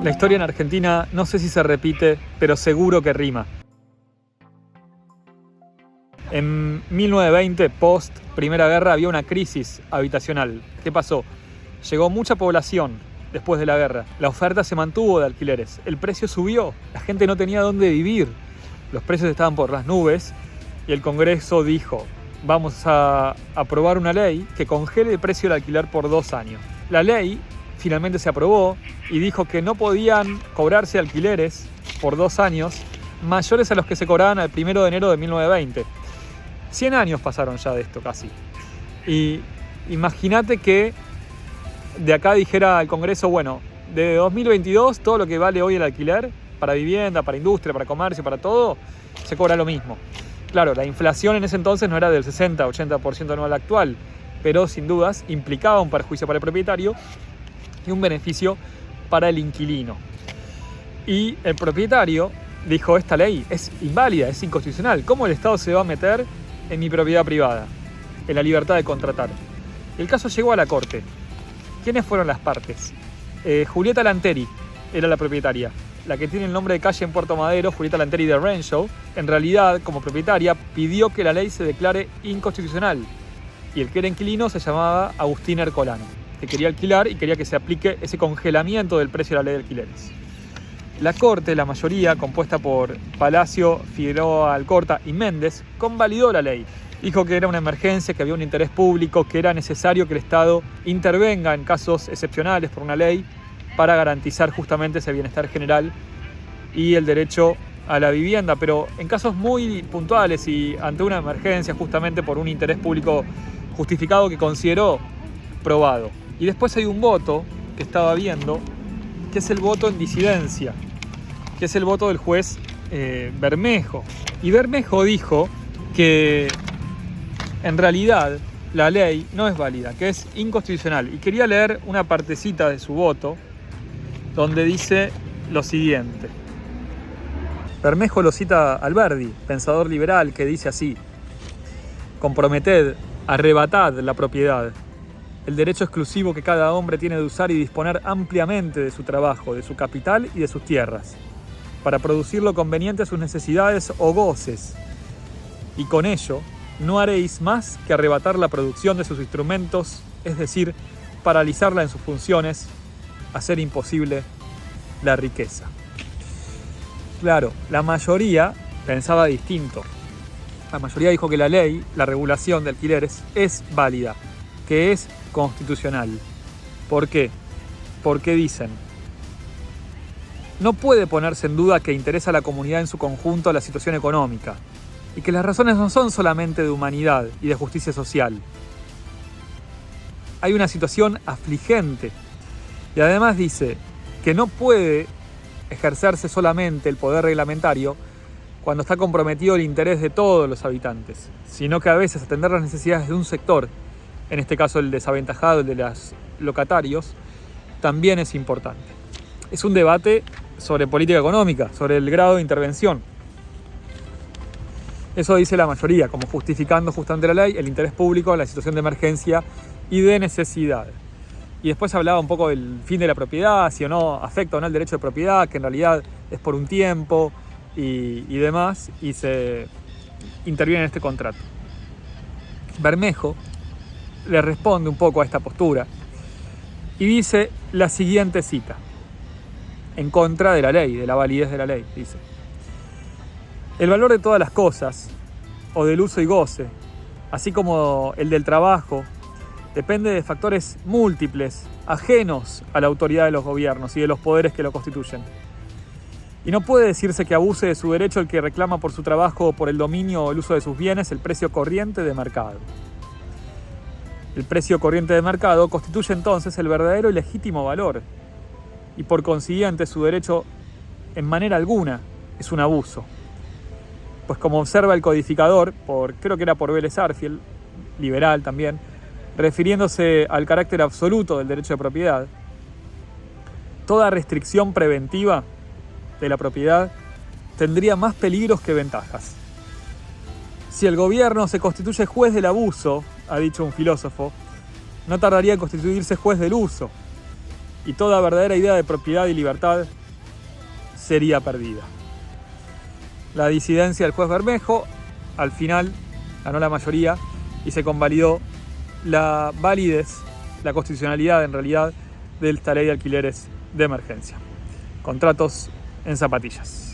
La historia en Argentina no sé si se repite, pero seguro que rima. En 1920, post Primera Guerra, había una crisis habitacional. ¿Qué pasó? Llegó mucha población después de la guerra. La oferta se mantuvo de alquileres. El precio subió. La gente no tenía dónde vivir. Los precios estaban por las nubes y el Congreso dijo: vamos a aprobar una ley que congele el precio del alquiler por 2 años. La ley finalmente se aprobó y dijo que no podían cobrarse alquileres por 2 años mayores a los que se cobraban al 1 de enero de 1920. 100 años pasaron ya de esto casi. Y imagínate que de acá dijera el Congreso: bueno, de 2022 todo lo que vale hoy el alquiler, para vivienda, para industria, para comercio, para todo, se cobra lo mismo. Claro, la inflación en ese entonces no era del 60-80% anual actual, pero sin dudas implicaba un perjuicio para el propietario y un beneficio para el inquilino. Y el propietario dijo: esta ley es inválida, es inconstitucional. ¿Cómo el Estado se va a meter en mi propiedad privada, en la libertad de contratar? El caso llegó a la corte. ¿Quiénes fueron las partes? Julieta Lanteri era la propietaria, la que tiene el nombre de calle en Puerto Madero, Julieta Lanteri de Renshaw. En realidad, como propietaria, pidió que la ley se declare inconstitucional. Y el que era inquilino se llamaba Agustín Ercolano, que quería alquilar y quería que se aplique ese congelamiento del precio de la ley de alquileres. La Corte, la mayoría, compuesta por Palacio, Figueroa Alcorta y Méndez, convalidó la ley. Dijo que era una emergencia, que había un interés público, que era necesario que el Estado intervenga en casos excepcionales por una ley para garantizar justamente ese bienestar general y el derecho a la vivienda, pero en casos muy puntuales y ante una emergencia justamente por un interés público justificado que consideró probado. Y después hay un voto que estaba viendo, que es el voto en disidencia, que es el voto del juez Bermejo. Y Bermejo dijo que en realidad la ley no es válida, que es inconstitucional. Y quería leer una partecita de su voto donde dice lo siguiente. Bermejo lo cita Alberdi, pensador liberal, que dice así: comprometed, arrebatad la propiedad, el derecho exclusivo que cada hombre tiene de usar y disponer ampliamente de su trabajo, de su capital y de sus tierras, para producir lo conveniente a sus necesidades o goces, y con ello no haréis más que arrebatar la producción de sus instrumentos, es decir, paralizarla en sus funciones, hacer imposible la riqueza. Claro, la mayoría pensaba distinto. La mayoría dijo que la ley, la regulación de alquileres, es válida, que es constitucional. ¿Por qué? Porque dicen: no puede ponerse en duda que interesa a la comunidad en su conjunto la situación económica, y que las razones no son solamente de humanidad y de justicia social. Hay una situación afligente. Y además dice que no puede ejercerse solamente el poder reglamentario cuando está comprometido el interés de todos los habitantes, sino que a veces atender las necesidades de un sector, en este caso el desaventajado, el de los locatarios, también es importante. Es un debate sobre política económica, sobre el grado de intervención. Eso dice la mayoría, como justificando justamente la ley, el interés público, la situación de emergencia y de necesidad. Y después hablaba un poco del fin de la propiedad, si o no afecta o no el derecho de propiedad, que en realidad es por un tiempo y demás, y se interviene en este contrato. Bermejo le responde un poco a esta postura y dice la siguiente cita, en contra de la ley, de la validez de la ley. Dice: el valor de todas las cosas, o del uso y goce, así como el del trabajo, depende de factores múltiples, ajenos a la autoridad de los gobiernos y de los poderes que lo constituyen. Y no puede decirse que abuse de su derecho el que reclama por su trabajo o por el dominio o el uso de sus bienes el precio corriente de mercado. El precio corriente de mercado constituye entonces el verdadero y legítimo valor, y por consiguiente su derecho en manera alguna es un abuso. Pues como observa el codificador, creo que era por Vélez Sarsfield, liberal también, refiriéndose al carácter absoluto del derecho de propiedad, toda restricción preventiva de la propiedad tendría más peligros que ventajas. Si el gobierno se constituye juez del abuso, ha dicho un filósofo, no tardaría en constituirse juez del uso. y toda verdadera idea de propiedad y libertad sería perdida. La disidencia del juez Bermejo al final ganó la mayoría y se convalidó la validez, la constitucionalidad en realidad de esta ley de alquileres de emergencia. Contratos en zapatillas.